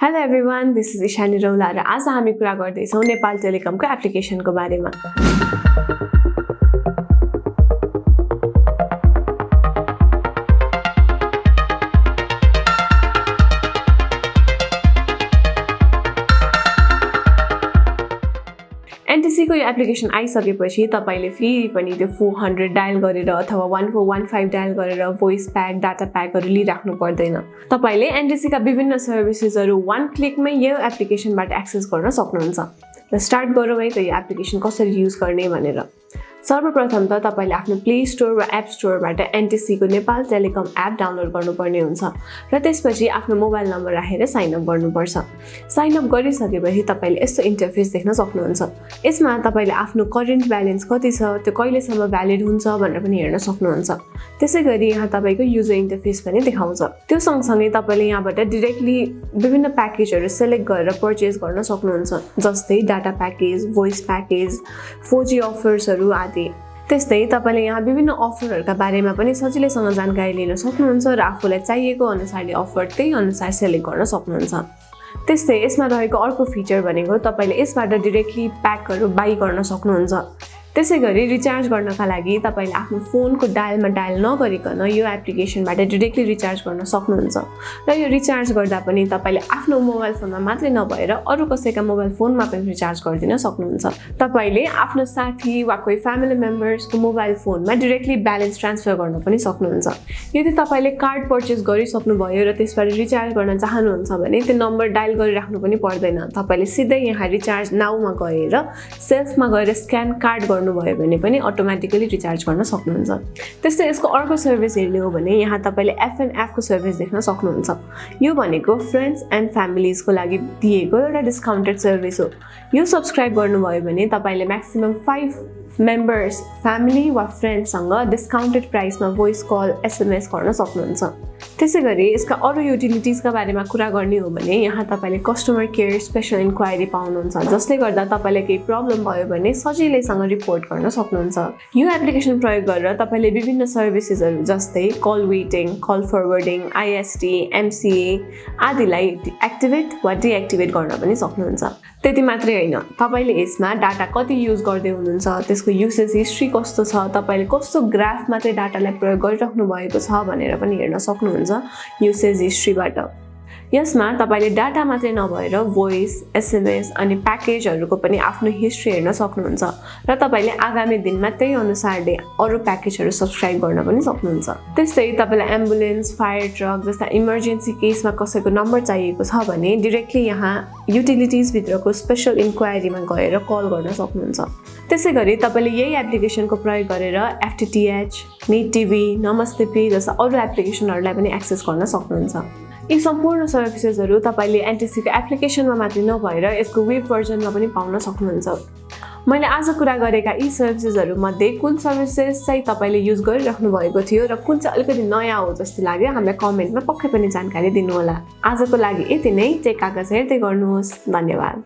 Hello everyone, this is Ishani Raula र आज हामी कुरा गर्दैछौं नेपाल टेलिकमको एप्लिकेसनको बारेमा। एनटीसी को यो एप्लिकेसन आइसकेपछि तपाईले फेरि पनि त्यो 400 डायल गरेर अथवा 1415 डायल गरेर भोइस प्याक डाटा प्याकहरु लिइराख्नु पर्दैन। तपाईले एनटीसी का विभिन्न सर्भिसेसहरु वन क्लिकमै यो एप्लिकेसनबाट एक्सेस गर्न सक्नुहुन्छ। र स्टार्ट गरौँ है त यो एप्लिकेसन कसरी युज गर्ने भनेर। सर्वप्रथम त तपाईले आफ्नो प्ले स्टोर वा एप स्टोरबाट एनटीसी को नेपाल टेलिकम एप डाउनलोड गर्नुपर्ने हुन्छ र त्यसपछि आफ्नो मोबाइल नम्बर राखेर साइन अप गर्नुपर्छ। साइन अप गरिसकेपछि तपाईले यस्तो इन्टरफेस देख्न सक्नुहुन्छ। यसमा तपाईले आफ्नो करेन्ट ब्यालेन्स कति छ, त्यो कहिलेसम्म भ्यालिड हुन्छ भनेर पनि हेर्न सक्नुहुन्छ। त्यसैगरी यहाँ तपाईको युजर इन्टरफेस पनि देखाउँछ। त्यो सँगसँगै तपाईले यहाँबाट डाइरेक्टली विभिन्न प्याकेजहरु सिलेक्ट गरेर परचेज गर्न सक्नुहुन्छ, जस्तै data package, voice package, 4G अफर्सहरु आदि। त्यस्तै तपाईले यहाँ विभिन्न अफरहरुका बारेमा पनि सजिलैसँग जानकारी लिन सक्नुहुन्छ र आफुलाई चाहिएको अनुसारले अफर त्यही अनुसार सिलेक्ट गर्न सक्नुहुन्छ। त्यस्तै यसमा रहेको अर्को फिचर भनेको तपाईले यसबाट डाइरेक्टली प्याकहरु बाइ गर्न सक्नुहुन्छ। त्यसैगरी रिचार्ज गर्नका लागि तपाईले आफ्नो फोनको डायलमा डायल नगरिकन यो एप्लिकेसनबाट डाइरेक्टली रिचार्ज गर्न सक्नुहुन्छ। र यो रिचार्ज गर्दा पनि तपाईले आफ्नो मोबाइल फोनमा मात्रै नभएर अरु कसैका मोबाइल फोनमा पनि रिचार्ज गर्दिन सक्नुहुन्छ। तपाईले आफ्नो साथी वा कोही फ्यामिली मेम्बर्सको मोबाइल फोनमा डाइरेक्टली ब्यालेन्स ट्रान्सफर गर्न पनि सक्नुहुन्छ। यदि तपाईले कार्ड परचेज गरिसक्नु भयो र त्यसबाट रिचार्ज गर्न चाहनुहुन्छ भने त्यो नम्बर डायल गरिराख्नु पनि पर्दैन। तपाईले सिधै यहाँ रिचार्ज नाउमा गएर सेल्फमा गएर स्क्यान कार्ड गर्नु भयो भने पनि अटोमेटिकली रिचार्ज गर्न सक्नुहुन्छ। त्यस्तै यसको अर्को सर्भिस हेर्ने हो भने यहाँ तपाईले FNF को सर्भिस देख्न सक्नुहुन्छ। यो भनेको फ्रेन्ड्स एन्ड फ्यामिलीज को लागि दिएको एउटा डिस्काउन्टेड सर्भिस हो। यो सब्स्क्राइब गर्नुभयो भने तपाईले म्याक्सिमम 5 मेम्बर्स फ्यामिली वा फ्रेन्ड्ससँग डिस्काउन्टेड प्राइसमा भोइस कल SMS गर्न सक्नुहुन्छ। त्यसैगरी यसका अरु युटिलिटिजका बारेमा कुरा गर्ने हो भने यहाँ तपाईले कस्टमर केयर स्पेशल इन्क्वायरी पाउनुहुन्छ, जसले गर्दा तपाईले केही प्रब्लम भयो भने सजिलैसँग रिपोर्ट गर्न सक्नुहुन्छ। यो एप्लिकेसन प्रयोग गरेर तपाईले विभिन्न सर्भिसेसहरु जस्तै call waiting, call forwarding, IST, MCA आदिलाई एक्टिभेट वा डिएक्टिभेट गर्न पनि सक्नुहुन्छ। त्यति मात्रै हैन, तपाईले यसमा डाटा कति युज गर्दै हुनुहुन्छ, त्यसको युसेज हिस्ट्री कस्तो छ, तपाईले कस्तो ग्राफमा चाहिँ डाटालाई प्रयोग गरिराख्नु भएको छ भनेर पनि हेर्न सक्नुहुन्छ युसेज हिस्ट्रीबाट। यसमा तपाईले डाटा मात्रै नभएर भोइस, SMS अनि प्याकेजहरुको पनि आफ्नो हिस्ट्री हेर्न सक्नुहुन्छ र तपाईले आगामी दिनमा त्यही अनुसारले अरु प्याकेजहरु सब्स्क्राइब गर्न पनि सक्नुहुन्छ। त्यस्तै तपाईलाई एम्बुलेन्स, फायर ट्रक जस्ता इमर्जेन्सी केसमा कसैको नम्बर चाहिएको छ भने डाइरेक्टली यहाँ युटिलिटिज भित्रको स्पेशल इन्क्वायरीमा गएर कल गर्न सक्नुहुन्छ। त्यसैगरी तपाईले यही एप्लिकेसनको प्रयोग गरेर FTTH, नेट टिभी, नमस्ते पे जस्ता अरु एप्लिकेसनहरुलाई पनि एक्सेस गर्न सक्नुहुन्छ। यी सम्पूर्ण सर्भिसेसहरु तपाईले एनटीसी को एप्लिकेसनमा मात्रै नभएर यसको वेब भर्जनमा पनि पाउन सक्नुहुन्छ। मैले आज कुरा गरेका यी सर्भिसेसहरु मध्ये कुन सर्भिसेस चाहिँ तपाईले युज गरिराख्नु भएको थियो र कुन चाहिँ अलिकति नयाँ हो जस्तो लाग्यो हामीलाई कमेन्टमा पक्कै पनि जानकारी दिनु होला। आजको लागि यति नै। टेक कागज हेर्दै गर्नुहोस्। धन्यवाद।